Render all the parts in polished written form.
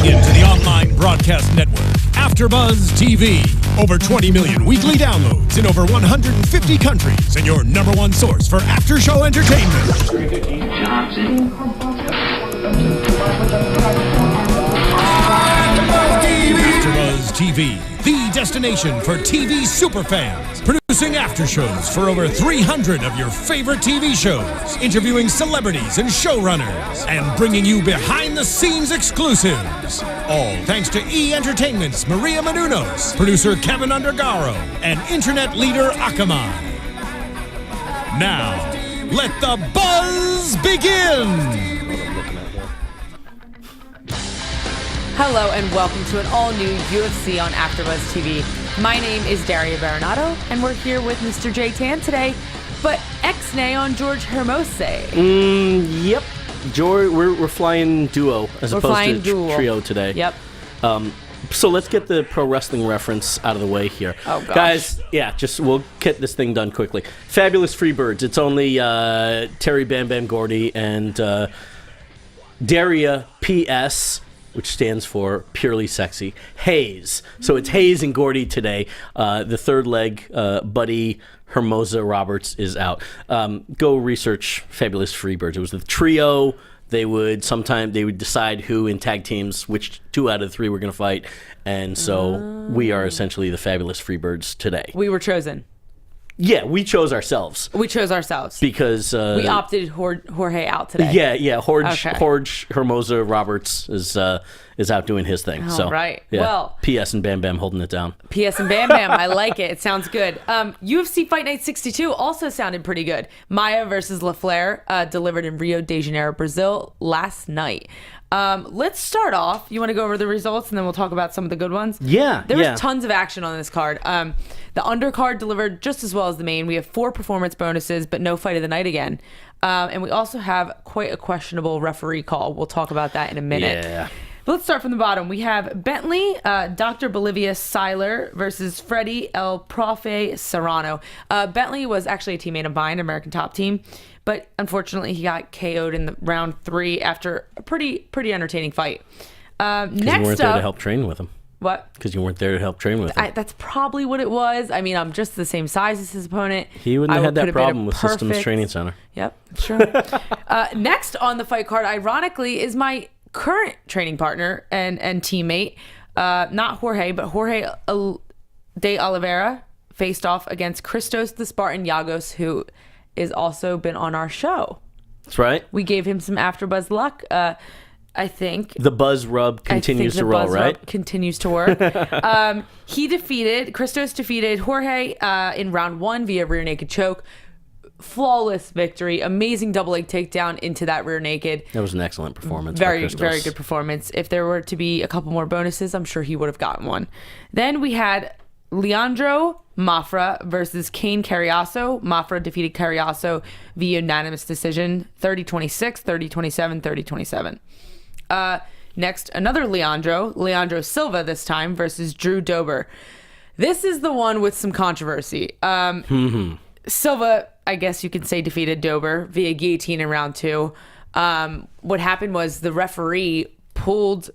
Tuning in to the online broadcast network, AfterBuzz TV. Over 20 million weekly downloads in over 150 countries, and your number one source for after-show entertainment. AfterBuzz TV, the destination for TV superfans. Producing after-shows for over 300 of your favorite TV shows. Interviewing celebrities and showrunners. And bringing you behind-the-scenes exclusives. All thanks to E! Entertainment's Maria Menounos, producer Kevin Undergaro, and internet leader Akamai. Now, let the buzz begin! Hello and welcome to an all-new UFC on AfterBuzz TV. My name is Daria Berenato, and we're here with Mr. J Tan today, but ex-nay on George Hermoso. Yep. We're flying duo as opposed to trio today. Yep. So let's get the pro wrestling reference out of the way here. Oh, gosh. Guys, we'll get this thing done quickly. Fabulous Freebirds. It's only Terry Bam Bam Gordy and Daria P.S., which stands for Purely Sexy, Hayes. So it's Hayes and Gordy today. The third leg, Buddy Hermoso Roberts, is out. Go research Fabulous Freebirds. It was the trio. They would decide who in tag teams, which 2 out of 3 were going to fight. And so we are essentially the Fabulous Freebirds today. We were chosen. Yeah, we chose ourselves. Because... we opted Jorge out today. Yeah. Jorge Hermoso Roberts is out doing his thing. All right. Yeah. Well... P.S. and Bam Bam holding it down. P.S. and Bam Bam. I like it. It sounds good. UFC Fight Night 62 also sounded pretty good. Maia versus LaFlare delivered in Rio de Janeiro, Brazil last night. Let's start off. You want to go over the results and then we'll talk about some of the good ones? Yeah. There was tons of action on this card. The undercard delivered just as well as the main. We have 4 performance bonuses, but no fight of the night again. And we also have quite a questionable referee call. We'll talk about that in a minute. Yeah. But let's start from the bottom. We have Bentley, Dr. Bolivia Seiler versus Freddie El Profe Serrano. Bentley was actually a teammate of mine, American Top Team. But unfortunately, he got KO'd in the round 3 after a pretty entertaining fight. Next you weren't there to help train with him. What? Because you weren't there to help train with him. That's probably what it was. I mean, I'm just the same size as his opponent. He wouldn't have had that problem with Systems Training Center. Yep, sure. Next on the fight card, ironically, is my current training partner and teammate, not Jorge, but Jorge de Oliveira faced off against Christos the Spartan Yagos, who is also been on our show. That's right. We gave him some AfterBuzz luck. I think the buzz rub continues to roll, right? Continues to work. Christos defeated Jorge in round 1 via rear naked choke. Flawless victory, amazing double leg takedown into that rear naked. That was an excellent performance. Very good performance. If there were to be a couple more bonuses, I'm sure he would have gotten one. Then we had Leandro Mafra versus Kane Carriazo. Mafra defeated Carriazo via unanimous decision, 30-26, 30-27, 30-27. Next, another Leandro Silva this time versus Drew Dober. This is the one with some controversy. Silva, I guess you could say, defeated Dober via guillotine in round 2. What happened was the referee pulled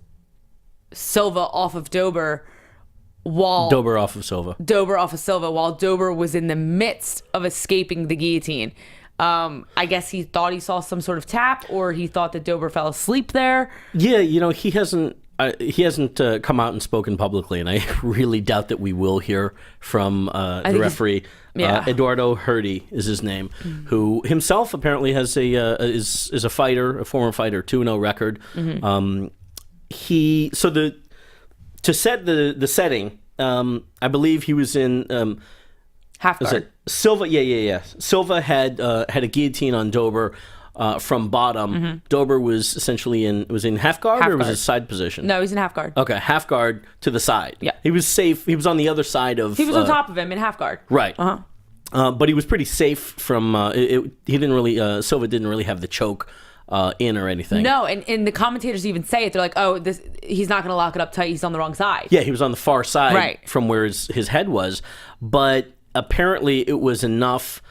Silva off of Dober while... Dober off of Silva while Dober was in the midst of escaping the guillotine. I guess he thought he saw some sort of tap, or he thought that Dober fell asleep there. Yeah, he hasn't come out and spoken publicly, and I really doubt that we will hear from the referee. Eduardo Herdy is his name, who himself apparently has is a fighter, a former fighter, 2-0 record. To set the setting, I believe he was in half guard. Silva, yeah. Silva had a guillotine on Dober from bottom. Dober was essentially in half guard, or was it side position? No, he's in half guard. Okay, half guard to the side. Yeah. He was safe. He was on the other side of... He was on top of him in half guard. Right. But he was pretty safe from... Silva didn't really have the choke in or anything. No, and the commentators even say it. They're like, he's not going to lock it up tight. He's on the wrong side. Yeah, he was on the far side from where his head was. But apparently it was enough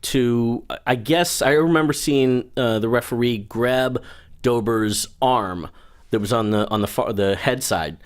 to... I guess I remember seeing the referee grab Dober's arm that was on the head side,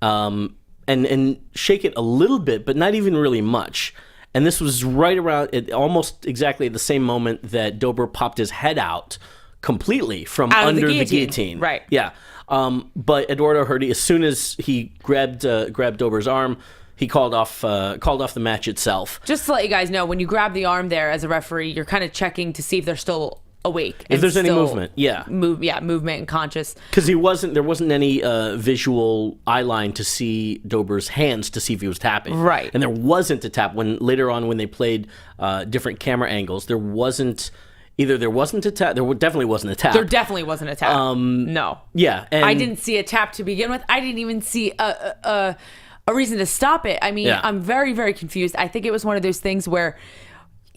and shake it a little bit, but not even really much. And this was right around almost exactly at the same moment that Dober popped his head out completely from under the guillotine. Right. Yeah. But Eduardo Herdy, as soon as he grabbed Dober's arm, he called off the match itself. Just to let you guys know, when you grab the arm there as a referee, you're kind of checking to see if they're still awake. If there's any movement, movement and conscious. Because there wasn't any visual eye line to see Dober's hands to see if he was tapping. Right. And there wasn't a tap later on when they played different camera angles. There wasn't a tap. There definitely wasn't a tap. There definitely wasn't a tap. No. Yeah. And I didn't see a tap to begin with. I didn't even see a reason to stop it. I mean, I'm very, very confused. I think it was one of those things where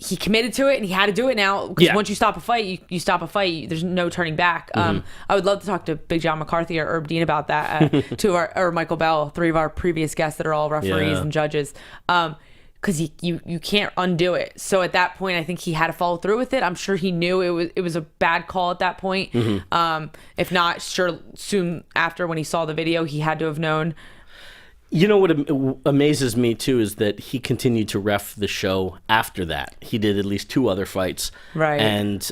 he committed to it and he had to do it now, because once you stop a fight, you stop a fight. There's no turning back. I would love to talk to Big John McCarthy or Herb Dean about that. Or Michael Bell, 3 of our previous guests that are all referees and judges. Because you can't undo it. So at that point, I think he had to follow through with it. I'm sure he knew it was a bad call at that point. If not, sure, soon after when he saw the video, he had to have known. You know what amazes me too is that he continued to ref the show after that. He did at least 2 other fights, right? And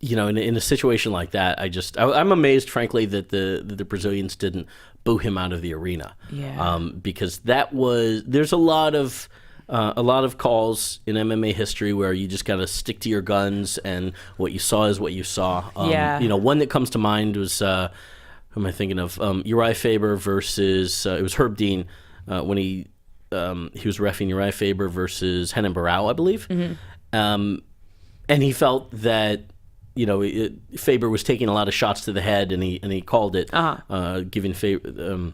in a situation like that, I'm amazed, frankly, that the Brazilians didn't boo him out of the arena. Yeah. Because there's a lot of calls in MMA history where you just got to stick to your guns, and what you saw is what you saw. One that comes to mind was. Who am I thinking of? Uriah Faber versus it was Herb Dean when he was reffing Uriah Faber versus Renan Barão, I believe, and he felt that Faber was taking a lot of shots to the head, and he called it, giving Barão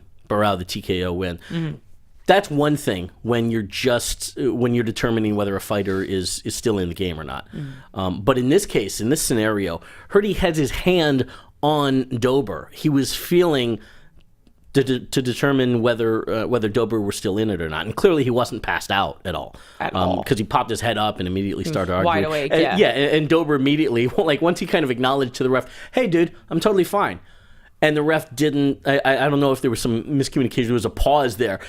the TKO win. That's one thing when you're determining whether a fighter is still in the game or not. But in this case, in this scenario, Herdy has his hand on Dober. He was feeling to determine whether Dober were still in it or not, and clearly he wasn't passed out at all. Because he popped his head up and immediately started arguing. Wide awake, and Dober immediately, once he kind of acknowledged to the ref, "Hey, dude, I'm totally fine," and the ref didn't. I don't know if there was some miscommunication. There was a pause there.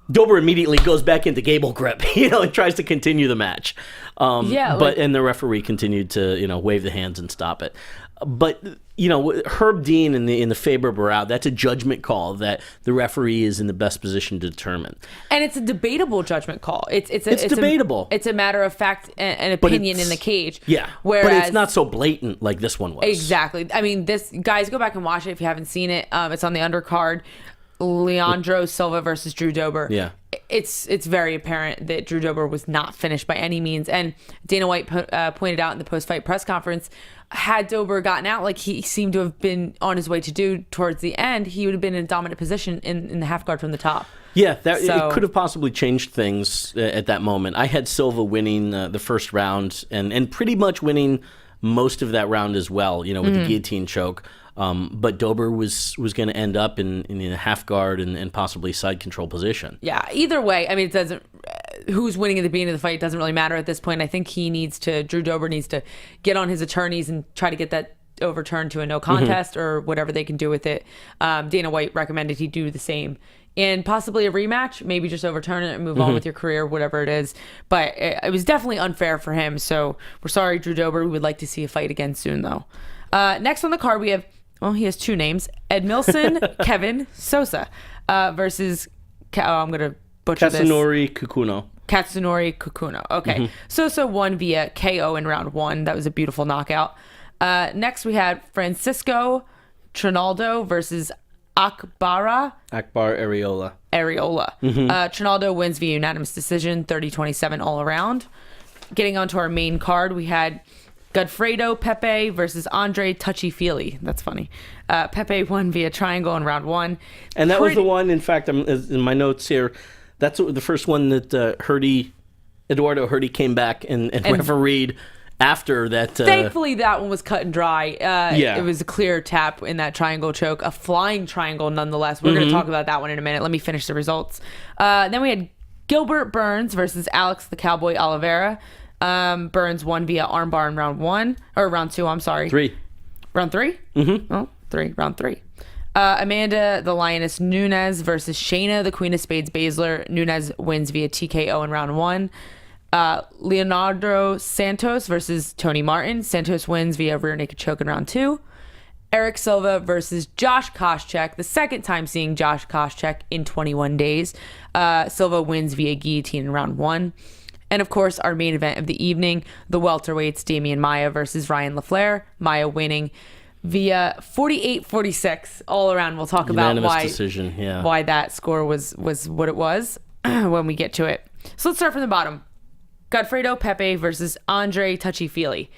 Dober immediately goes back into gable grip, and tries to continue the match. And the referee continued to, wave the hands and stop it. But Herb Dean in the Faber Barão, that's a judgment call that the referee is in the best position to determine. And it's a debatable judgment call. It's debatable. It's a matter of fact and opinion in the cage. Yeah. Whereas, but it's not so blatant like this one was. Exactly. I mean, guys, go back and watch it if you haven't seen it. It's on the undercard. Leandro Silva versus Drew Dober. Yeah. It's very apparent that Drew Dober was not finished by any means. And Dana White pointed out in the post-fight press conference, had Dober gotten out like he seemed to have been on his way to do towards the end, he would have been in a dominant position in the half guard from the top. Yeah, it could have possibly changed things at that moment. I had Silva winning the first round and pretty much winning most of that round as well, with the guillotine choke. But Dober was going to end up in a half guard and possibly side control position. Yeah, either way, I mean, it doesn't. Who's winning at the beginning of the fight doesn't really matter at this point. I think Drew Dober needs to get on his attorneys and try to get that overturned to a no contest or whatever they can do with it. Dana White recommended he do the same. And possibly a rematch, maybe just overturn it and move on with your career, whatever it is. But it was definitely unfair for him. So we're sorry, Drew Dober. We would like to see a fight again soon, though. Next on the card, we have, he has 2 names. Edmilson Kevin Sosa versus, I'm going to butcher Katsunori Kukuno. Katsunori Kukuno. Okay. Sosa won via KO in round 1. That was a beautiful knockout. Next, we had Francisco Trinaldo versus Akbar Areola. Trinaldo wins via unanimous decision, 30-27 all around. Getting onto our main card, we had Godfredo Pepe versus Andre Touchy-Feely. That's funny. Pepe won via triangle in round 1. And that was the one, in fact, in my notes here, that's the first one that Eduardo Herdy came back and refereed after that. Thankfully, that one was cut and dry. It was a clear tap in that triangle choke, a flying triangle nonetheless. We're going to talk about that one in a minute. Let me finish the results. Then we had Gilbert Burns versus Alex the Cowboy Oliveira. Burns won via armbar in round 2. I'm sorry. 3. Round 3? Mm-hmm. Oh, 3. Round 3. Amanda the Lioness Nunes versus Shayna the Queen of Spades Baszler. Nunes wins via TKO in round 1. Leonardo Santos versus Tony Martin. Santos wins via rear naked choke in round 2. Erick Silva versus Josh Koscheck. The second time seeing Josh Koscheck in 21 days. Silva wins via guillotine in round 1. And of course, our main event of the evening, the welterweights, Damian Maia versus Ryan LaFlare. Maia winning via 48-46 all around. We'll talk about why that score was what it was when we get to it. So let's start from the bottom. Godfredo Pepe versus Andre Touchy-Feely.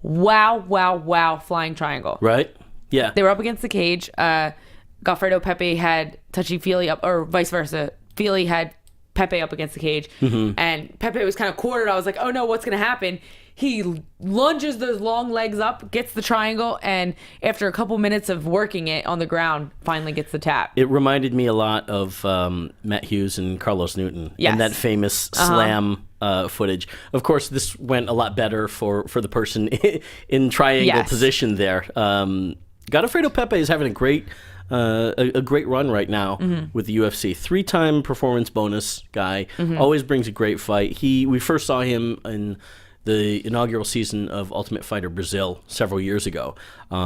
Wow, flying triangle. Right? Yeah. They were up against the cage. Godfredo Pepe had Touchy-Feely up, or vice versa. Feely had Pepe up against the cage. And Pepe was kind of quartered. I was like, oh no, what's going to happen? He lunges those long legs up, gets the triangle, and after a couple minutes of working it on the ground, finally gets the tap. It reminded me a lot of Matt Hughes and Carlos Newton and that famous slam footage. Of course, this went a lot better for the person in triangle position there. Godofredo Pepe is having a great run right now with the UFC. 3-time performance bonus guy. Always brings a great fight. We first saw him in the inaugural season of Ultimate Fighter Brazil several years ago.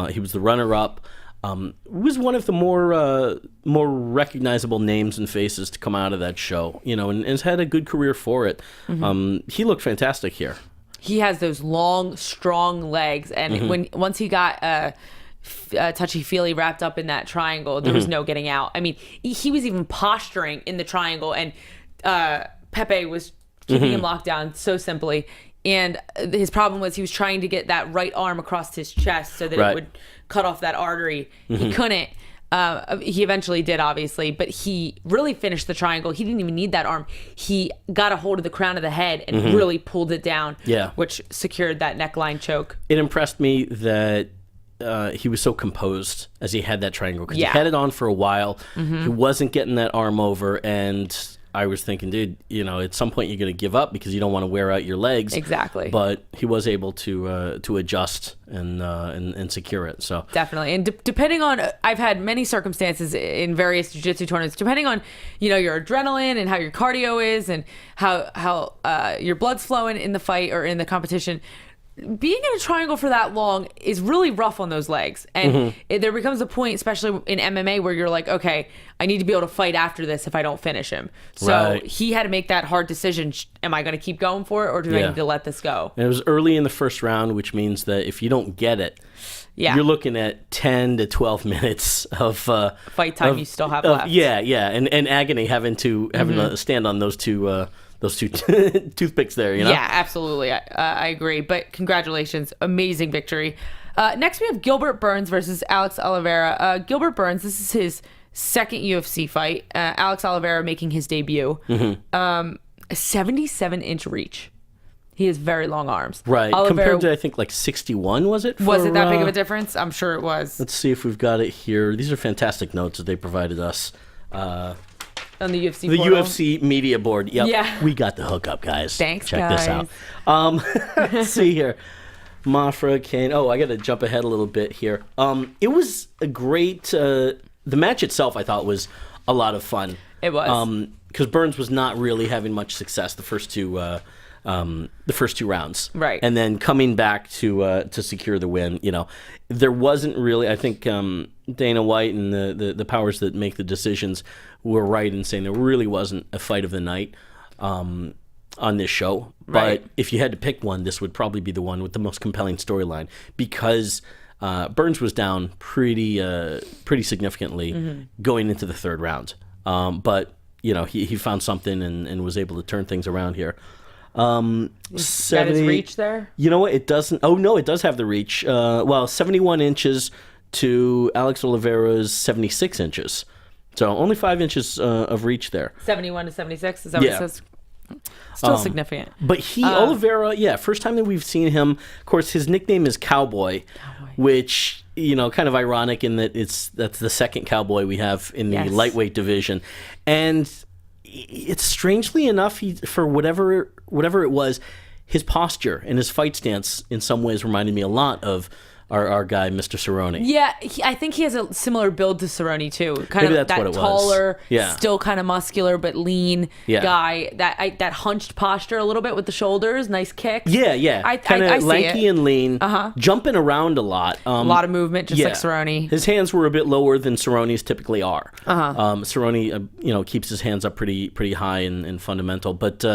He was the runner-up. Was one of the more recognizable names and faces to come out of that show, and has had a good career for it. He looked fantastic here. He has those long, strong legs, and once he got Touchy-Feely wrapped up in that triangle, there was no getting out. I mean, he was even posturing in the triangle, and Pepe was keeping him locked down so simply. And his problem was he was trying to get that right arm across his chest so that it would cut off that artery. He couldn't. He eventually did, obviously, but he really finished the triangle. He didn't even need that arm. He got a hold of the crown of the head and really pulled it down, which secured that neckline choke. It impressed me that he was so composed as he had that triangle, because he had it on for a while. He wasn't getting that arm over, and I was thinking, dude, at some point you're going to give up because you don't want to wear out your legs. Exactly. But he was able to adjust and secure it. So definitely. And depending on, I've had many circumstances in various jiu-jitsu tournaments, depending on, your adrenaline and how your cardio is and how your blood's flowing in the fight or in the competition. Being in a triangle for that long is really rough on those legs. And there becomes a point, especially in MMA, where you're like, okay, I need to be able to fight after this if I don't finish him. So he had to make that hard decision. Am I going to keep going for it, or do I need to let this go? And it was early in the first round, which means that if you don't get it, you're looking at 10 to 12 minutes of fight time you still have left. And agony having to stand on those two toothpicks there, Yeah, absolutely. I agree. But congratulations. Amazing victory. Next, we have Gilbert Burns versus Alex Oliveira. Gilbert Burns, this is his second UFC fight. Alex Oliveira making his debut. A 77-inch reach. He has very long arms. Right. Oliveira, compared to, I think, like 61, was it? Was it that big of a difference? I'm sure it was. Let's see if we've got it here. These are fantastic notes that they provided us. On the UFC portal. UFC media board. Yep. Yeah. We got the hookup, guys. Thanks, Check guys. this out. Let's see here. Mafra, Kane. Oh, I got to jump ahead a little bit here. It was a great... the match itself, I thought, was a lot of fun. It was. Because Burns was not really having much success the first two rounds. Right. And then coming back to secure the win, there wasn't really... I think Dana White and the powers that make the decisions were right in saying there really wasn't a fight of the night on this show. Right. But if you had to pick one, this would probably be the one with the most compelling storyline, because Burns was down pretty significantly going into the third round. But he found something and was able to turn things around here. Got his reach there? You know what? It doesn't. Oh no, it does have the reach. 71 inches to Alex Oliveira's 76 inches. So only 5 inches of reach there. 71 to 76. Is that what it says? Still significant. But Oliveira, first time that we've seen him. Of course, his nickname is Cowboy. Which, kind of ironic in that that's the second Cowboy we have in the lightweight division. And it's strangely enough, for whatever it was, his posture and his fight stance in some ways reminded me a lot of our guy, Mr. Cerrone. Yeah, I think he has a similar build to Cerrone too. Kind Maybe of that's that what it was. taller, Yeah. still kind of muscular but lean guy. That hunched posture a little bit with the shoulders, nice kicks. Yeah. I Kind see of lanky it. and lean, jumping around a lot. A lot of movement, just like Cerrone. His hands were a bit lower than Cerrone's typically are. Cerrone, keeps his hands up pretty high and fundamental, but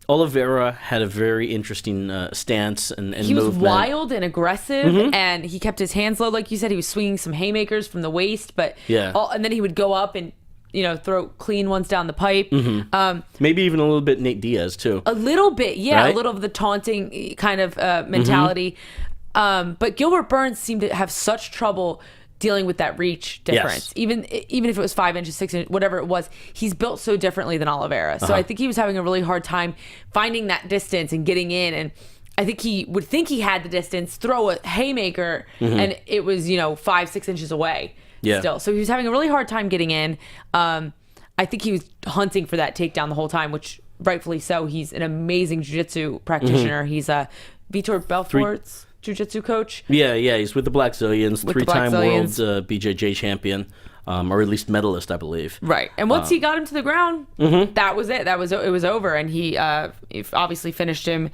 Oliveira had a very interesting stance and he movement. was wild and aggressive, and he kept his hands low, like you said. He was swinging some haymakers from the waist, but and then he would go up and throw clean ones down the pipe. Maybe even a little bit Nate Diaz too. A little bit, yeah, right? a little of the taunting kind of mentality. But Gilbert Burns seemed to have such trouble dealing with that reach difference. Even if it was 5 inches, 6 inches, whatever it was, he's built so differently than Oliveira. So I think he was having a really hard time finding that distance and getting in. And I think he would think he had the distance, throw a haymaker, and it was 5-6 inches away. Yeah. Still, so he was having a really hard time getting in. I think he was hunting for that takedown the whole time, which rightfully so. He's an amazing jiu-jitsu practitioner. He's a Vitor Belfort's jiu-jitsu coach. Yeah, he's with the Black Zillions, three-time world BJJ champion, or at least medalist, I believe. Right, and once he got him to the ground, that was it. It was over, and he obviously finished him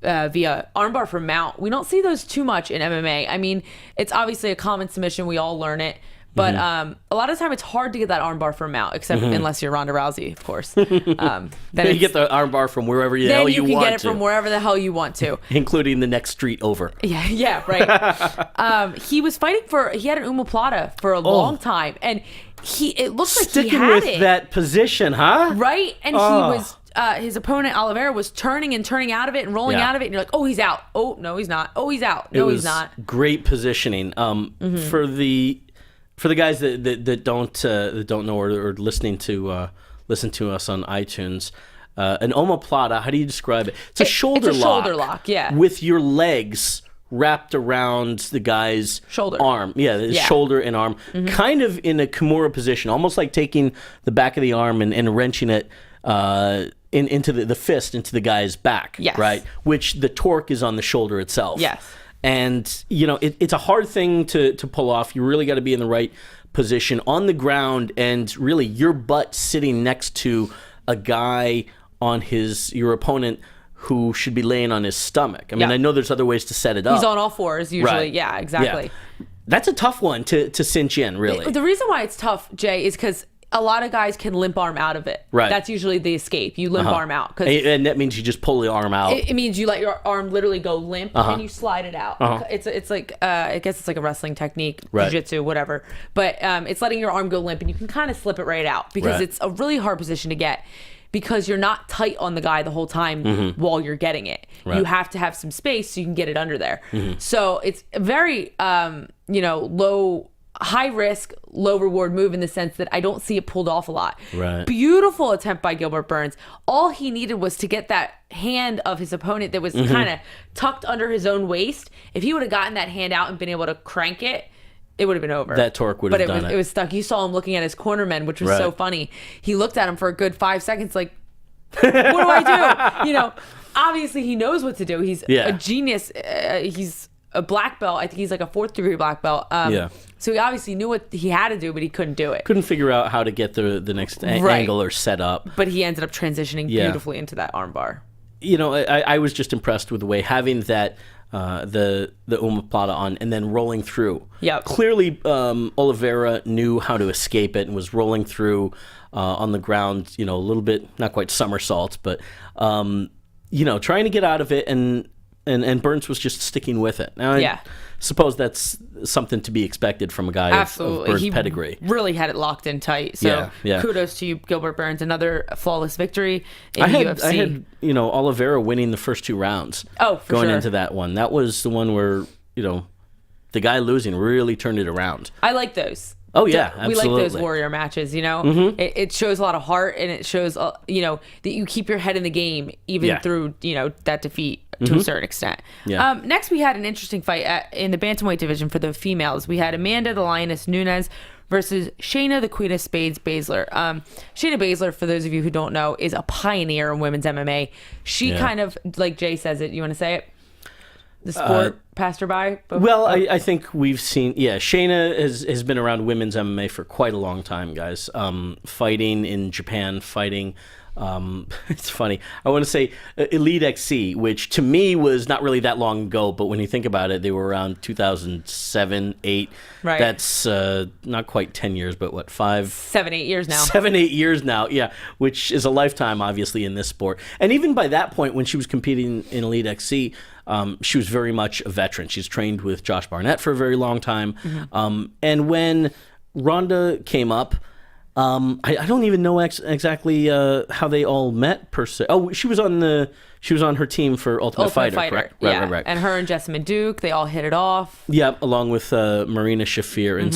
via armbar from mount. We don't see those too much in MMA. I mean, it's obviously a common submission. We all learn it. But a lot of the time, it's hard to get that armbar from mount, except unless you're Rhonda Rousey, of course. Then you get the armbar from wherever the hell you want to. Then you can get it from wherever the hell you want to. Including the next street over. Yeah, right. He was fighting he had an omoplata for a long time. And it looks like he had it. Sticking with that position, huh? Right? And he was... his opponent Oliveira was turning out of it and rolling out of it, and you're like, oh, he's out. Oh, no, he's not. Oh, he's out. No, he's not. Great positioning. For the guys that don't know or listening to us on iTunes, an omoplata, how do you describe it? It's a shoulder lock. Shoulder lock, yeah. With your legs wrapped around the guy's shoulder arm. Yeah, his shoulder and arm. Kind of in a Kimura position, almost like taking the back of the arm and wrenching it into the fist into the guy's back. Yes. Right? Which the torque is on the shoulder itself. Yes. And, it's a hard thing to pull off. You really got to be in the right position on the ground, and really your butt sitting next to a guy on your opponent who should be laying on his stomach. I mean, I know there's other ways to set it up. He's on all fours usually. Right. Yeah, exactly. Yeah. That's a tough one to cinch in, really. The reason why it's tough, Jay, is because a lot of guys can limp arm out of it. Right. That's usually the escape. You limp arm out. And that means you just pull the arm out. It means you let your arm literally go limp and you slide it out. It's like, I guess it's like a wrestling technique, jiu-jitsu, whatever. But it's letting your arm go limp, and you can kind of slip it right out because it's a really hard position to get, because you're not tight on the guy the whole time while you're getting it. Right. You have to have some space so you can get it under there. So it's a very, high risk, low reward move in the sense that I don't see it pulled off a lot. Right. Beautiful attempt by Gilbert Burns. All he needed was to get that hand of his opponent that was kind of tucked under his own waist. If he would have gotten that hand out and been able to crank it, it would have been over. That torque would have done it. It was stuck. You saw him looking at his cornerman, which was so funny. He looked at him for a good 5 seconds like, what do I do? Obviously he knows what to do. He's a genius. He's a black belt. I think he's like a 4th degree black belt. So he obviously knew what he had to do, but he couldn't do it. Couldn't figure out how to get the next angle or set up. But he ended up transitioning beautifully into that armbar. I was just impressed with the way having that the omoplata on and then rolling through. Yeah. Clearly, Oliveira knew how to escape it and was rolling through on the ground. A little bit, not quite somersaults, but trying to get out of it, and Burns was just sticking with it. Now, I suppose that's something to be expected from a guy of Burns' pedigree. Really had it locked in tight. So kudos to you, Gilbert Burns. Another flawless victory in UFC. I had Oliveira winning the first 2 rounds. Going into that one. That was the one where the guy losing really turned it around. I like those. Oh yeah, absolutely. We like those warrior matches. It shows a lot of heart, and it shows that you keep your head in the game even through that defeat to a certain extent. Yeah. Next, we had an interesting fight in the bantamweight division for the females. We had Amanda the Lioness Nunes versus Shayna, the Queen of Spades, Baszler. Shayna Baszler, for those of you who don't know, is a pioneer in women's MMA. She kind of, like Jay says it, you want to say it? The sport passed her by? Well, I think we've seen, Shayna has been around women's MMA for quite a long time, guys. Fighting in Japan, it's funny. I want to say Elite XC, which to me was not really that long ago, but when you think about it, they were around 2007, 8. Right. That's not quite 10 years, but what, 7, 8 years now. 7, 8 years now, yeah, which is a lifetime, obviously, in this sport. And even by that point, when she was competing in Elite XC, she was very much a veteran. She's trained with Josh Barnett for a very long time. And when Rhonda came up, I don't even know exactly how they all met per se. Oh, she was on her team for Ultimate Fighter, correct? Right. And her and Jessamine Duke, they all hit it off. Yeah, along with Marina Shafir, and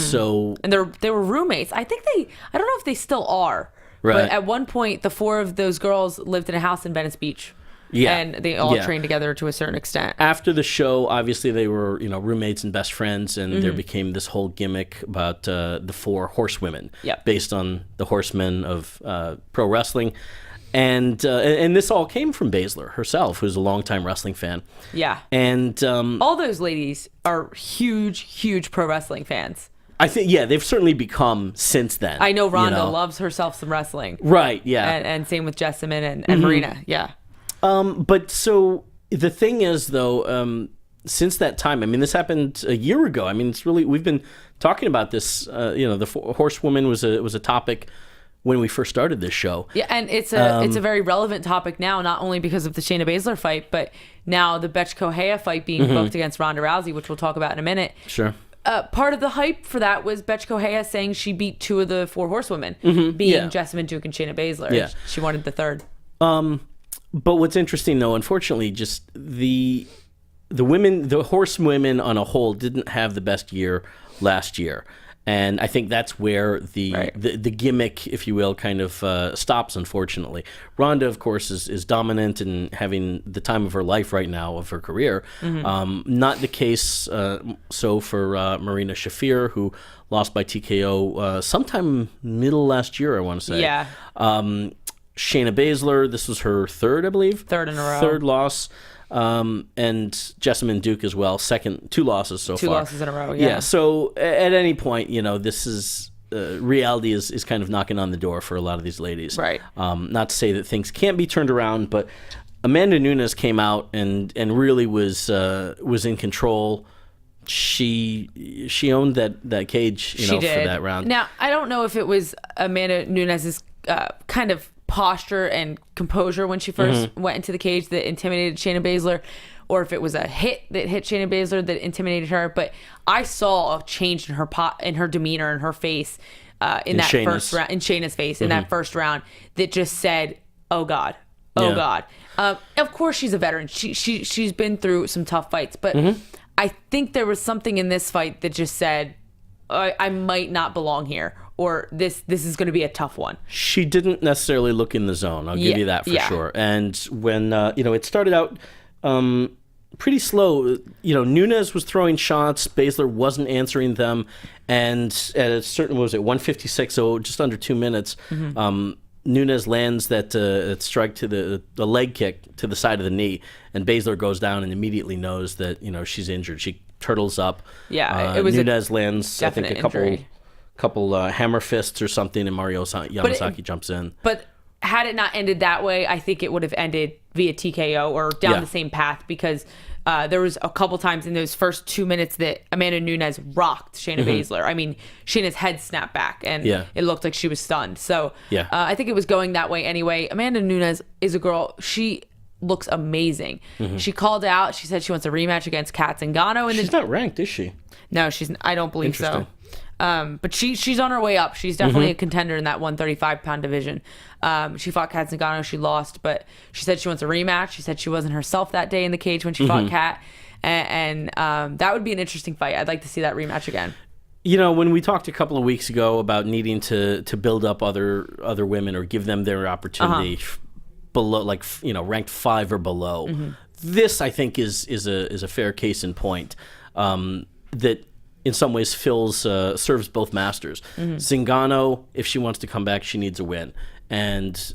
they were roommates. I don't know if they still are. Right. But at one point, the 4 of those girls lived in a house in Venice Beach. Yeah. And they all trained together to a certain extent. After the show, obviously they were, roommates and best friends, and there became this whole gimmick about the 4 horsewomen, based on the horsemen of pro wrestling. And this all came from Baszler herself, who's a longtime wrestling fan. Yeah. And all those ladies are huge, huge pro wrestling fans. I think, they've certainly become since then. I know Rhonda loves herself some wrestling. Right, yeah. And same with Jessamine and Marina, yeah. But so the thing is, though, since that time, I mean, this happened a year ago. I mean, it's really, we've been talking about this. The horsewoman was a topic when we first started this show. Yeah, and it's a very relevant topic now, not only because of the Shayna Baszler fight, but now the Betch Correia fight being booked against Rhonda Rousey, which we'll talk about in a minute. Sure. Part of the hype for that was Betch Correia saying she beat 2 of the 4 horsewomen, being Jessamine Duke and Shayna Baszler. Yeah. She wanted the 3rd. But what's interesting, though, unfortunately, just the horsewomen on a whole didn't have the best year last year. And I think that's where the gimmick, if you will, kind of stops, unfortunately. Rhonda, of course, is dominant and having the time of her life right now of her career. Not the case so for Marina Shafir, who lost by TKO sometime middle last year, I want to say. Yeah. Shayna Baszler, this was her 3rd, I believe. 3rd in a row. 3rd loss. And Jessamine Duke as well. 2 losses so far. 2 losses in a row, yeah. So at any point, this is reality is kind of knocking on the door for a lot of these ladies. Right. Not to say that things can't be turned around, but Amanda Nunes came out and really was in control. She owned that cage, for that round. Now, I don't know if it was Amanda Nunes' kind of posture and composure when she first went into the cage that intimidated Shayna Baszler, or if it was a hit that hit Shayna Baszler that intimidated her. But I saw a change in her demeanor and her face in that first round, in Shayna's face in that first round, that just said, "Oh God, oh God." Of course, she's a veteran. She's been through some tough fights, but I think there was something in this fight that just said, I might not belong here, or this is going to be a tough one. She didn't necessarily look in the zone. I'll give you that for sure. And when it started out pretty slow, Nunes was throwing shots, Baszler wasn't answering them, and at a certain, 156, so just under 2 minutes, Nunes lands that strike to the leg kick to the side of the knee, and Baszler goes down and immediately knows that she's injured. She turtles up. Yeah, it was Nunes lands, I think, a couple hammer fists or something, and Mario Yamasaki jumps in. But had it not ended that way, I think it would have ended via TKO or down the same path, because there was a couple times in those first 2 minutes that Amanda Nunes rocked Shayna Baszler. I mean, Shayna's head snapped back, and it looked like she was stunned. So I think it was going that way anyway. Amanda Nunes is a girl. She looks amazing. She called out. She said she wants a rematch against Kat Zingano. She's not ranked, is she? No, I don't believe so. But she's on her way up. She's definitely a contender in that 135-pound division. She fought Kat Zingano. She lost, but she said she wants a rematch. She said she wasn't herself that day in the cage when she fought Kat. And that would be an interesting fight. I'd like to see that rematch again. When we talked a couple of weeks ago about needing to build up other women or give them their opportunity below, ranked 5 or below, this I think is a fair case in point. That in some ways serves both masters. Zingano, if she wants to come back, she needs a win. And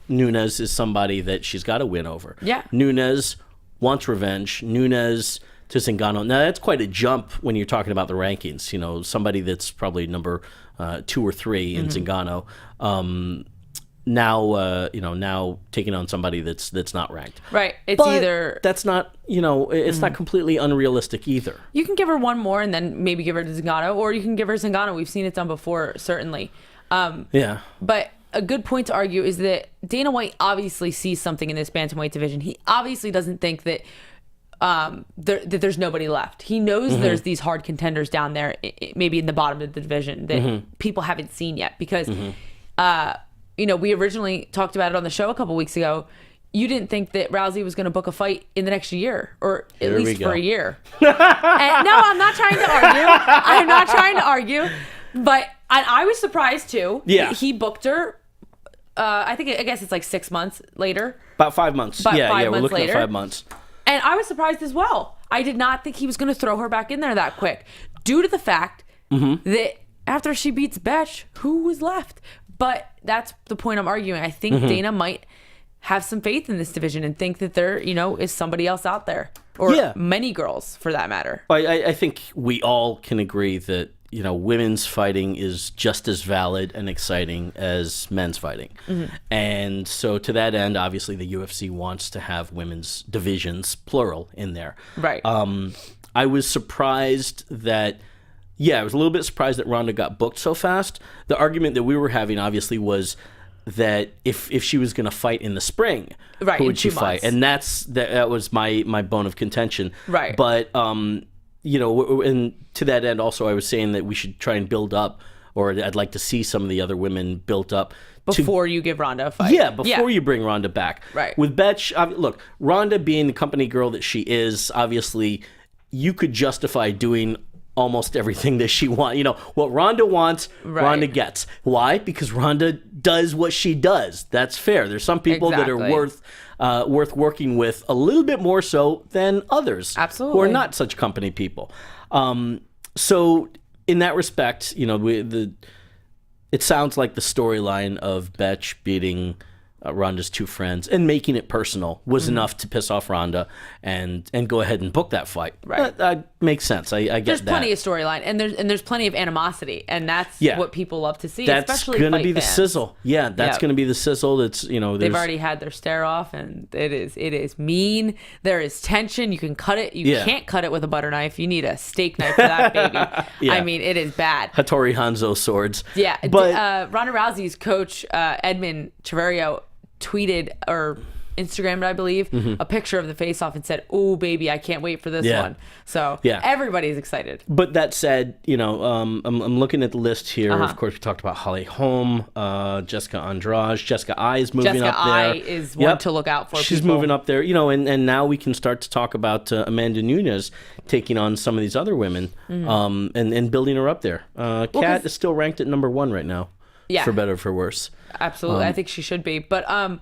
Nunes is somebody that she's got to win over. Yeah. Nunes wants revenge. Nunes to Zingano. Now, that's quite a jump when you're talking about the rankings. You know, somebody that's probably number 2 or 3 in Zingano. Now taking on somebody that's not ranked. Right. It's But either that's not, it's not completely unrealistic either. you can give her one more and then maybe give her to Zingano, or you can give her Zingano. We've seen it done before, certainly. Yeah. But a good point to argue is that Dana White obviously sees something in this bantamweight division. He obviously doesn't think that that there's nobody left. He knows there's these hard contenders down there, maybe in the bottom of the division that people haven't seen yet. Because, we originally talked about it on the show a couple weeks ago. You didn't think that Rousey was going to book a fight in the next year, or at least for a year. And no, I'm not trying to argue. I'm not trying to argue. But I was surprised too. Yeah. He booked her. I guess it's like 6 months later. About 5 months. About yeah, 5 we're months looking later. at 5 months. And I was surprised as well. I did not think he was going to throw her back in there that quick, due to the fact that after she beats Betch, who was left? But that's the point I'm arguing. I think Dana might have some faith in this division and think that there, is somebody else out there, or many girls for that matter. I think we all can agree that women's fighting is just as valid and exciting as men's fighting. And so to that end, obviously the UFC wants to have women's divisions, plural, in there. Right. I was surprised that, I was a little bit surprised that Rhonda got booked so fast. The argument that we were having, obviously, was that if she was going to fight in the spring, right, who would she 2 fight? months. And that was my bone of contention. Right. But, and to that end, also, I was saying that we should try and build up, or I'd like to see some of the other women built up. Before you give Rhonda a fight. Yeah, before you bring Rhonda back. Right. With Betch, look, Rhonda being the company girl that she is, obviously, you could justify doing almost everything that she wants. What Rhonda wants, Rhonda gets. Why? Because Rhonda does what she does. That's fair. There's some people that are worth working with a little bit more so than others. Absolutely. Who are not such company people. So in that respect, it sounds like the storyline of Betch beating Rhonda's 2 friends and making it personal was enough to piss off Rhonda and go ahead and book that fight. Right. That makes sense. I get that. There's plenty of storyline, and there's plenty of animosity, and that's what people love to see. That's especially going to fight be the fans. sizzle. Yeah, that's going to be the sizzle. That's They've already had their stare off, and it is mean. There is tension. You can cut it. You can't cut it with a butter knife. You need a steak knife for that, baby. I mean, it is bad. Hattori Hanzo swords. Yeah, but Ronda Rousey's coach, Edmund Treverio, tweeted or Instagrammed, I believe, a picture of the face-off and said, "Oh, baby, I can't wait for this one." So everybody's excited. But that said, I'm looking at the list here. Of course, we talked about Holly Holm, Jessica Andrade. Jessica I is moving up there. Jessica I is one to look out for. She's moving up there, and now we can start to talk about Amanda Nunes taking on some of these other women, and building her up there. Kat is still ranked at number 1 right now. Yeah. For better or for worse. Absolutely. I think she should be. But, I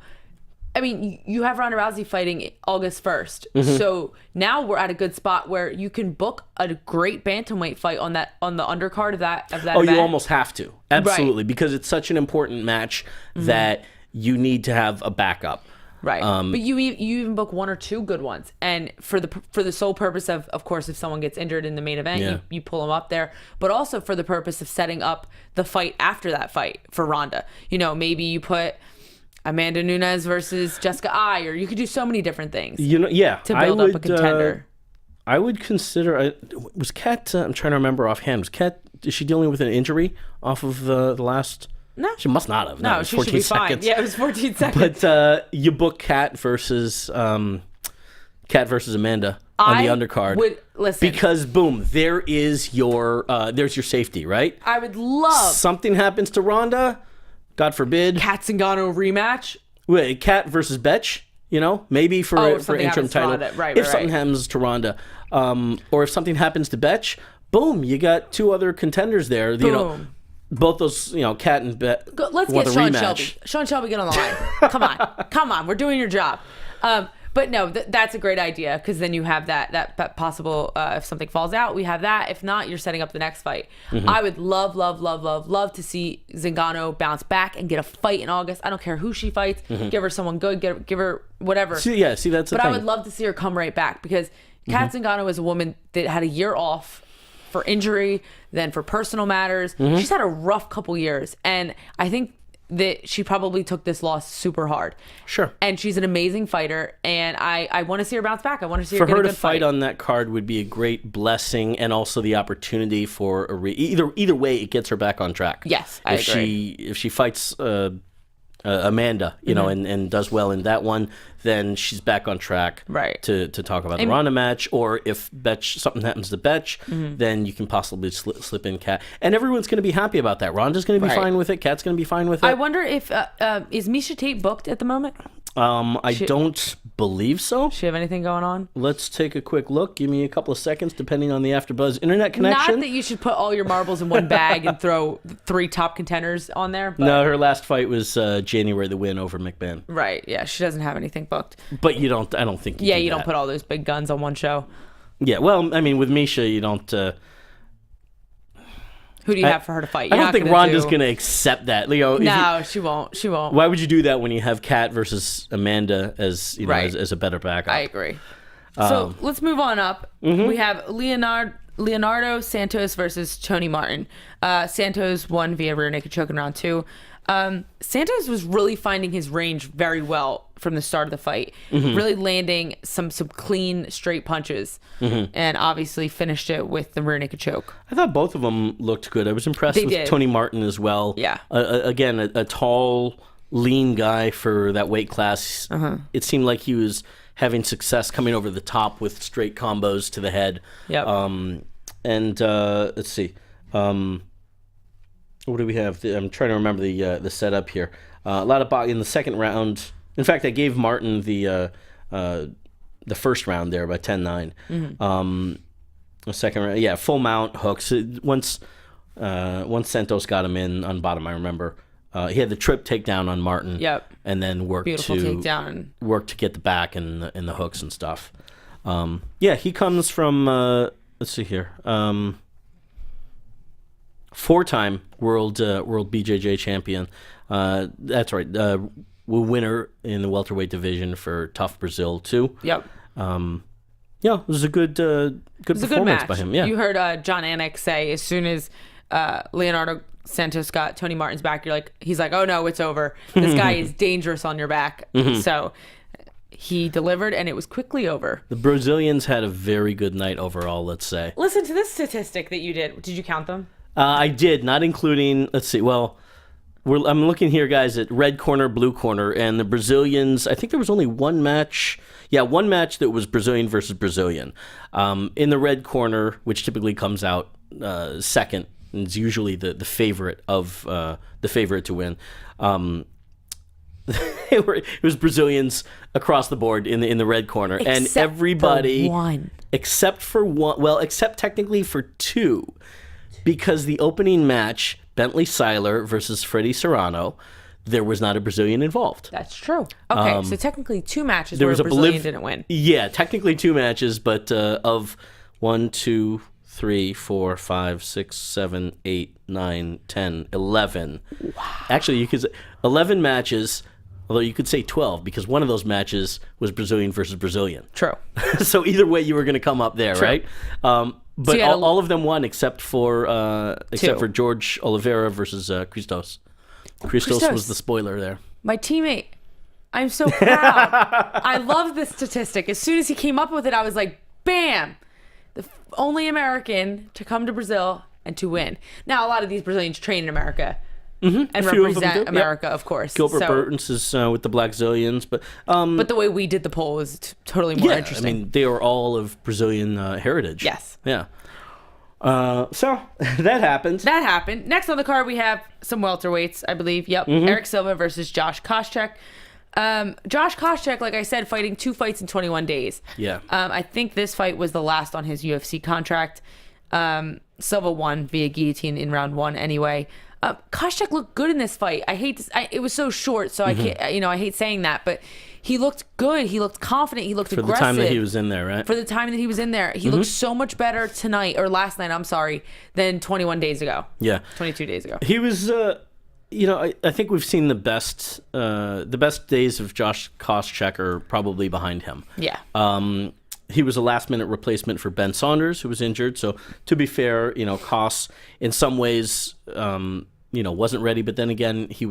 mean, you have Ronda Rousey fighting August 1st. So now we're at a good spot where you can book a great bantamweight fight on the undercard of that event. You almost have to. Absolutely. Right. Because it's such an important match that you need to have a backup. Right. But you even book 1 or 2 good ones. And for the sole purpose of course, if someone gets injured in the main event, you pull them up there. But also for the purpose of setting up the fight after that fight for Ronda. Maybe you put Amanda Nunes versus Jessica I, or you could do so many different things. To build up a contender. I would consider, was Kat, I'm trying to remember offhand, is she dealing with an injury off of the last... No. She must not have. No, she should be fine. Yeah, it was 14 seconds. But you book Kat versus Amanda on the undercard. Listen. Because boom, there's your safety, right? I would love something happens to Rhonda, God forbid. Kat Zingano rematch. Wait, Kat versus Betch, maybe for interim title. If something happens to Rhonda, or if something happens to Betch, boom, you got 2 other contenders there. Boom. Both those, Kat and Let's get Sean Shelby. Sean Shelby, get on the line. Come on. We're doing your job. But no, that's a great idea because then you have that possible if something falls out, we have that. If not, you're setting up the next fight. I would love to see Zingano bounce back and get a fight in August. I don't care who she fights. Give her someone good. Give her whatever. See, that's the thing. But I would love to see her come right back because Kat Zingano is a woman that had a year off for injury, then for personal matters. She's had a rough couple years, and I think that she probably took this loss super hard. Sure. And she's an amazing fighter, and I want to see her bounce back. I want to see her get a good to fight on that card would be a great blessing, and also the opportunity for either way, it gets her back on track. Yes, I agree. If she fights Amanda, you know, and does well in that one, then she's back on track, right? To talk about the Rhonda match, or if something happens to Betch, then you can possibly slip in Kat, and everyone's going to be happy about that. Rhonda's going to be fine with it. Kat's going to be fine with it. I wonder if is Miesha Tate booked at the moment? I don't believe so. Does she have anything going on? Let's take a quick look. Give me a couple of seconds, depending on the AfterBuzz internet connection. Not that you should put all your marbles in one bag and throw 3 top contenders on there. But... No, her last fight was January, the win over McMahon. Right. Yeah, she doesn't have anything booked. But you don't. I don't think. You don't put all those big guns on one show. Yeah. Well, I mean, with Miesha, you don't. Who do you have for her to fight? I don't think Rhonda's going to accept that. No, she won't. She won't. Why would you do that when you have Kat versus Amanda as as a better backup? I agree. So let's move on up. We have Leonardo Santos versus Tony Martin. Santos won via rear naked choke in round 2. Santos was really finding his range very well from the start of the fight, really landing some clean straight punches, and obviously finished it with the rear naked choke. I thought both of them looked good. I was impressed with Tony Martin as well. Yeah. Again, a tall, lean guy for that weight class. It seemed like he was having success coming over the top with straight combos to the head. Yep. And let's see. What do we have? I'm trying to remember the setup here. A lot of in the second round. In fact, I gave Martin the first round there by 10-9. The second round, full mount hooks. Once Santos got him in on bottom, I remember he had the trip takedown on Martin. Yep. And then worked to get the back and the hooks and stuff. He comes from let's see here. 4-time world BJJ champion. That's right. Winner in the welterweight division for Tough Brazil too. Yep. It was a good performance by him. Yeah. You heard John Anik say as soon as Leonardo Santos got Tony Martin's back, he's like, oh no, it's over. This guy is dangerous on your back. So he delivered, and it was quickly over. The Brazilians had a very good night overall, let's say. Listen to this statistic that you did. Did you count them? I did, not including, let's see, well, I'm looking here, guys, at red corner, blue corner, and the Brazilians, I think there was only one match. Yeah, one match that was Brazilian versus Brazilian. In the red corner, which typically comes out second, and is usually the favorite of the favorite to win. It was Brazilians across the board in the red corner, and everybody except for one. Well, except technically for 2. Because the opening match, Bentley Seiler versus Freddie Serrano, there was not a Brazilian involved. That's true. Okay, so technically 2 matches where a Brazilian didn't win. Yeah, technically 2 matches, but of 1, 2, 3, 4, 5, 6, 7, 8, 9, 10, 11. Wow. Actually, you could say 11 matches, although you could say 12 because one of those matches was Brazilian versus Brazilian. True. So either way, you were going to come up there, right? But so all of them won except for George Oliveira versus Christos. Christos was the spoiler there. My teammate. I'm so proud. I love this statistic. As soon as he came up with it, I was like, bam! The only American to come to Brazil and to win. Now, a lot of these Brazilians train in America. And represent America, of course. Gilbert Burtons is with the Black Zillions, but the way we did the poll was totally more interesting. I mean, they are all of Brazilian heritage. Yes. Yeah. So that happened. Next on the card, we have some welterweights, I believe. Yep. Erick Silva versus Josh Koscheck. Josh Koscheck, like I said, fighting 2 fights in 21 days. Yeah. I think this fight was the last on his UFC contract. Silva won via guillotine in round 1 anyway. Koscheck looked good in this fight. I hate this. It was so short, so I can't. I hate saying that, but he looked good. He looked confident. He looked aggressive. For the time that he was in there, right? For the time that he was in there. He looked so much better tonight, or last night, I'm sorry, than 21 days ago. Yeah. 22 days ago. He was, I think we've seen the best days of Josh Koscheck are probably behind him. Yeah. He was a last-minute replacement for Ben Saunders, who was injured. So, to be fair, Koss, in some ways, wasn't ready. But then again, he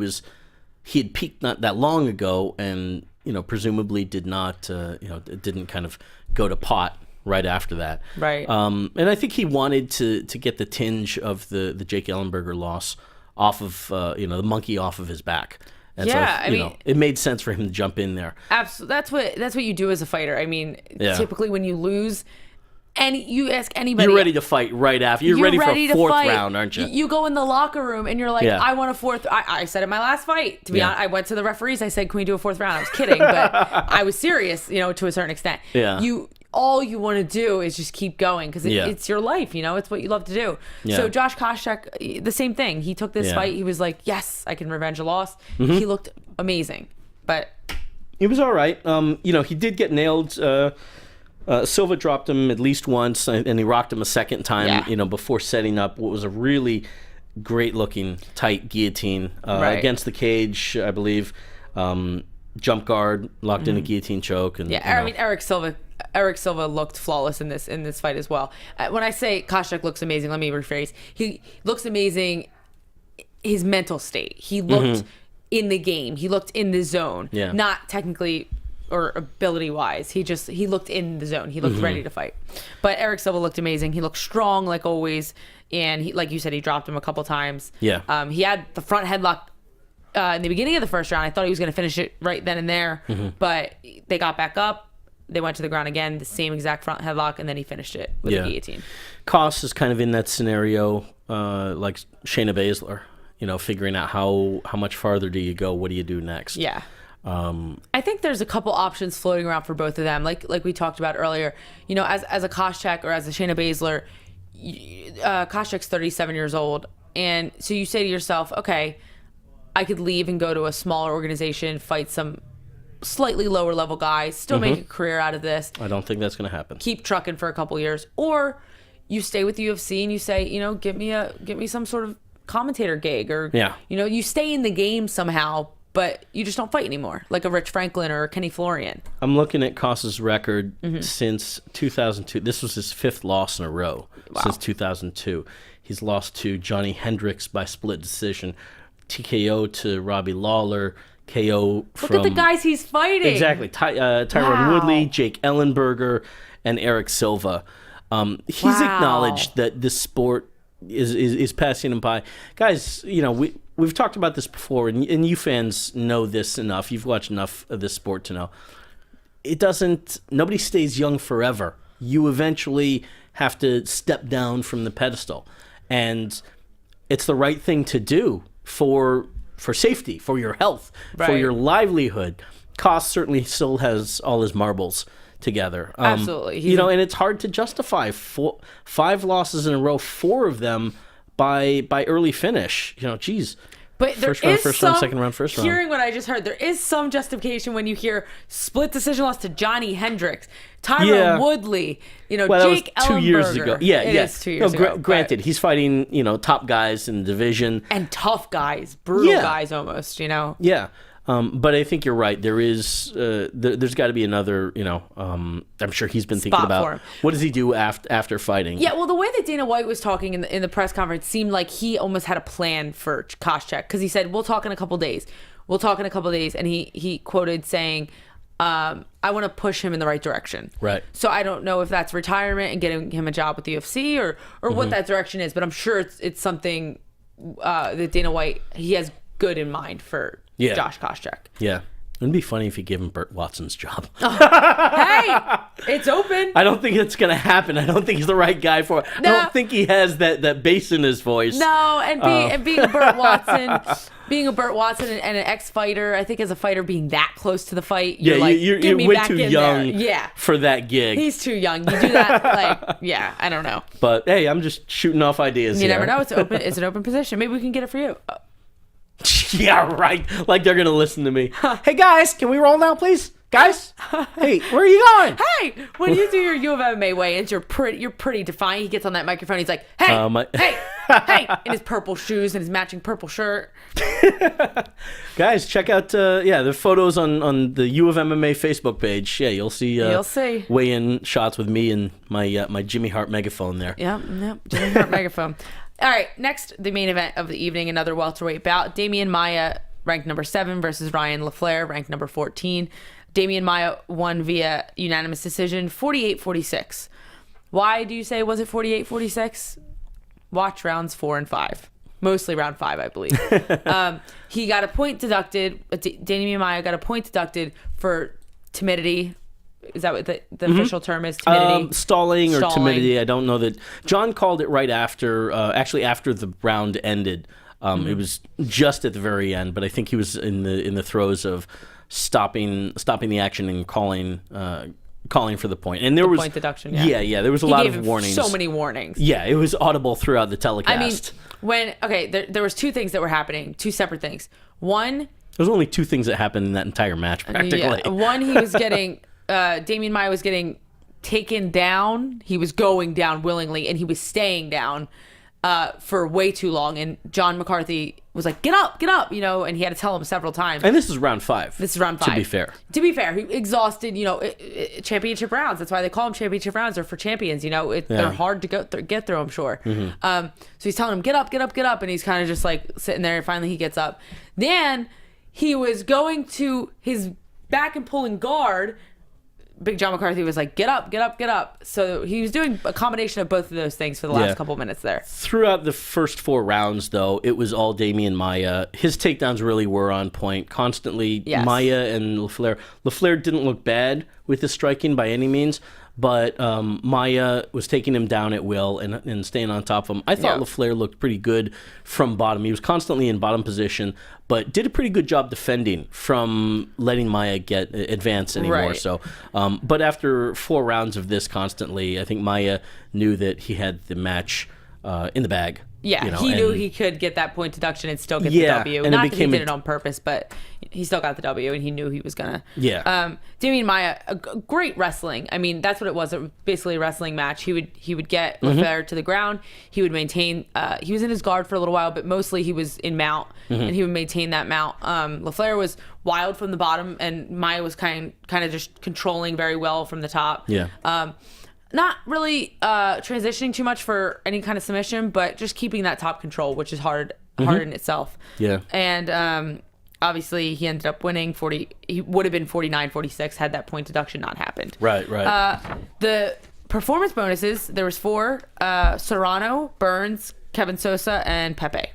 had peaked not that long ago, and presumably did not, didn't kind of go to pot right after that. Right. And I think he wanted to get the tinge of the Jake Ellenberger loss off of, the monkey off of his back. And yeah, so, it made sense for him to jump in there. Absolutely. That's what you do as a fighter. I mean, typically when you lose, and you ask anybody, you're ready to fight right after. You're ready for a fourth round, aren't you? You go in the locker room and you're like, I want a fourth. I said in my last fight, to be honest, I went to the referees. I said, can we do a fourth round? I was kidding, but I was serious, to a certain extent. Yeah. All you want to do is just keep going because it's your life, it's what you love to do. Yeah. So Josh Koscheck, the same thing. He took this fight. He was like, yes, I can revenge a loss. He looked amazing, but he was all right. He did get nailed. Silva dropped him at least once, and he rocked him a second time, before setting up what was a really great-looking tight guillotine against the cage, I believe. Jump guard, locked in a guillotine choke. And, I mean, Erick Silva looked flawless in this fight as well. When I say Koscheck looks amazing, let me rephrase. He looks amazing. His mental state. He looked in the game. He looked in the zone. Yeah. Not technically or ability wise. He looked in the zone. He looked ready to fight. But Erick Silva looked amazing. He looked strong like always. And he, like you said, he dropped him a couple times. Yeah. He had the front headlock in the beginning of the first round. I thought he was going to finish it right then and there. But they got back up. They went to the ground again, the same exact front headlock, and then he finished it with a guillotine. Koss is kind of in that scenario, like Shayna Baszler, figuring out how much farther do you go? What do you do next? Yeah. I think there's a couple options floating around for both of them. Like we talked about earlier, as a Koscheck or as a Shayna Baszler, Koscheck's 37 years old. And so you say to yourself, okay, I could leave and go to a smaller organization, fight some slightly lower level guys, still make a career out of this. I don't think that's going to happen. Keep trucking for a couple years, or you stay with the UFC and you say, give me some sort of commentator gig, or you stay in the game somehow, but you just don't fight anymore, like a Rich Franklin or Kenny Florian. I'm looking at Koss's record since 2002. This was his fifth loss in a row since 2002. He's lost to Johnny Hendricks by split decision, TKO to Robbie Lawler, KO from... Look at the guys he's fighting. Exactly. Tyron Woodley, Jake Ellenberger, and Erick Silva. He's acknowledged that this sport is passing him by. Guys, we've talked about this before, and you fans know this enough. You've watched enough of this sport to know. Nobody stays young forever. You eventually have to step down from the pedestal. And it's the right thing to do for safety, for your health, for your livelihood. Koss certainly still has all his marbles together. Absolutely. And it's hard to justify 5 losses in a row, 4 of them by early finish. Geez. But there first round, second round, first round. Hearing what I just heard, there is some justification when you hear split decision loss to Johnny Hendricks, Tyron Woodley, Jake Ellenberger. 2 years ago. It is 2 years ago. Granted, he's fighting, top guys in the division. And tough guys, brutal guys almost, Yeah. But I think you're right. There's got to be another, I'm sure he's been thinking about what does he do after fighting. Yeah, well, the way that Dana White was talking in the press conference seemed like he almost had a plan for Koscheck, because he said, we'll talk in a couple days. And he quoted saying, I want to push him in the right direction. Right. So I don't know if that's retirement and getting him a job with the UFC or what that direction is, but I'm sure it's something that Dana White, he has good in mind for Josh Koscheck. Yeah. It'd be funny if you gave him Burt Watson's job. Hey, it's open. I don't think it's going to happen. I don't think he's the right guy for it. No. I don't think he has that bass in his voice. No, and being a Burt Watson, and an ex-fighter, I think as a fighter being that close to the fight, you're way too young for that gig. He's too young. You do that, I don't know. But hey, I'm just shooting off ideas here. You never know. It's open. It's an open position. Maybe we can get it for you. Yeah, right. Like they're going to listen to me. Hey, guys, can we roll now, please? Guys, hey, where are you going? Hey, when you do your U of MMA weigh-ins, you're pretty defiant. He gets on that microphone. He's like, hey, hey, in his purple shoes and his matching purple shirt. Guys, check out the photos on the U of MMA Facebook page. Yeah, you'll see weigh-in shots with me and my Jimmy Hart megaphone there. Yep, Jimmy Hart megaphone. All right, next, the main event of the evening, another welterweight bout. Damian Maia, ranked number 7, versus Ryan LaFlare, ranked number 14. Damian Maia won via unanimous decision, 48-46. Why do you say was it 48-46? Watch rounds 4 and 5. Mostly round 5, I believe. He got a point deducted. Damian Maia got a point deducted for timidity. Is that what the official term is? Timidity? Stalling or timidity. I don't know that. John called it right after, actually after the round ended. It was just at the very end, but I think he was in the throes of stopping the action and calling for the point. And there was point deduction. Yeah. There was a lot of warnings. So many warnings. Yeah, it was audible throughout the telecast. I mean, there was 2 things that were happening, 2 separate things. One, there's only 2 things that happened in that entire match, practically. Yeah. One, he was getting Damian Maia was getting taken down. He was going down willingly, and he was staying down for way too long. And John McCarthy was like, get up, and he had to tell him several times. And this is round 5. To be fair. He exhausted, championship rounds. That's why they call them championship rounds. They're for champions, They're hard to get through, I'm sure. So he's telling him, get up. And he's kind of just like sitting there, and finally he gets up. Then he was going to his back and pulling guard. Big John McCarthy was like, get up. So he was doing a combination of both of those things for the last couple minutes there. Throughout the first 4 rounds, though, it was all Damian Maia. His takedowns really were on point constantly. Yes. Maia and LaFlare. LaFlare didn't look bad with his striking by any means, but Maia was taking him down at will and staying on top of him. I thought LaFlare looked pretty good from bottom. He was constantly in bottom position, but did a pretty good job defending from letting Maia get advance anymore. Right. So, but after 4 rounds of this constantly, I think Maia knew that he had the match in the bag. Yeah, he knew he could get that point deduction and still get the W. Not that he did it on purpose, but he still got the W, and he knew he was going to. Yeah. Damian Maia, great wrestling. I mean, that's what it was. It was basically a wrestling match. He would get LaFlare to the ground. He would maintain. He was in his guard for a little while, but mostly he was in mount, and he would maintain that mount. LaFlare was wild from the bottom, and Maia was kind of just controlling very well from the top. Yeah. Not really transitioning too much for any kind of submission, but just keeping that top control, which is hard in itself. Yeah. And obviously, he ended up winning. He would have been 49-46 had that point deduction not happened. Right. The performance bonuses, there was 4. Serrano, Burns, Kevin Sosa, and Pepe.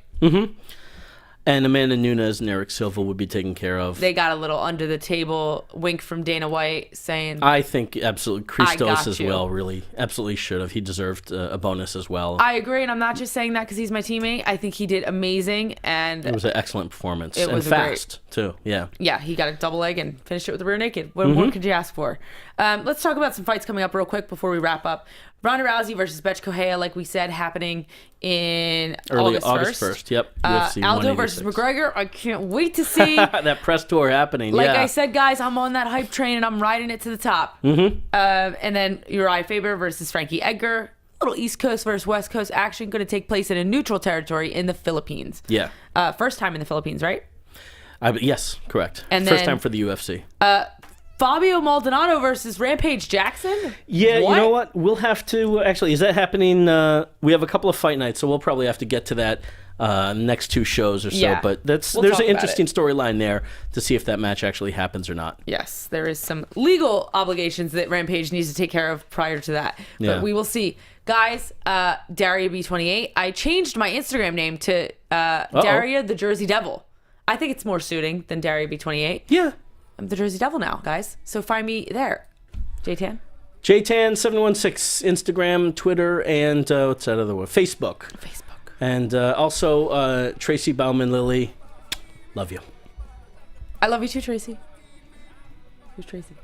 And Amanda Nunes and Erick Silva would be taken care of. They got a little under the table wink from Dana White saying, I think absolutely Christos as well really absolutely should have. He deserved a bonus as well. I agree, and I'm not just saying that because he's my teammate. I think he did amazing, and it was an excellent performance. It was fast too. Yeah. Yeah, he got a double leg and finished it with the rear naked. What more could you ask for? Let's talk about some fights coming up real quick before we wrap up. Ronda Rousey versus Bethe Correia, like we said, happening in August 1st. Yep. UFC Aldo versus McGregor. I can't wait to see that press tour happening. Like I said, guys, I'm on that hype train and I'm riding it to the top. And then Uriah Faber versus Frankie Edgar. Little East Coast versus West Coast action going to take place in a neutral territory in the Philippines. Yeah. First time in the Philippines, right? Yes, correct. And first time for the UFC. Fabio Maldonado versus Rampage Jackson? Yeah, what? You know what? We'll have to... Actually, is that happening? We have a couple of fight nights, so we'll probably have to get to that next 2 shows or so. Yeah, but there's an interesting storyline there to see if that match actually happens or not. Yes, there is some legal obligations that Rampage needs to take care of prior to that. But we will see. Guys, Daria B28. I changed my Instagram name to Daria the Jersey Devil. I think it's more suiting than Daria B28. Yeah. I'm the Jersey Devil now, guys. So find me there. J-Tan? J-Tan716, Instagram, Twitter, and what's that other one? Facebook. And also Tracy Bauman-Lilly. Love you. I love you too, Tracy. Who's Tracy?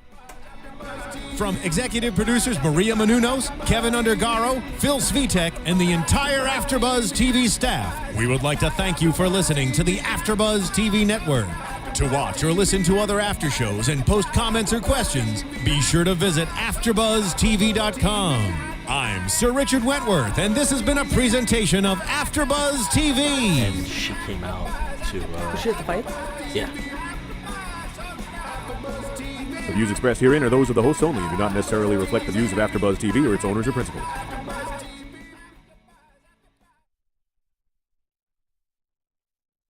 From executive producers Maria Menounos, Kevin Undergaro, Phil Svitek, and the entire AfterBuzz TV staff, we would like to thank you for listening to the AfterBuzz TV Network. To watch or listen to other after shows and post comments or questions, be sure to visit AfterBuzzTV.com. I'm Sir Richard Wentworth, and this has been a presentation of AfterBuzz TV. And she came out to... Was she at the fight? Yeah. The views expressed herein are those of the hosts only and do not necessarily reflect the views of AfterBuzz TV or its owners or principals.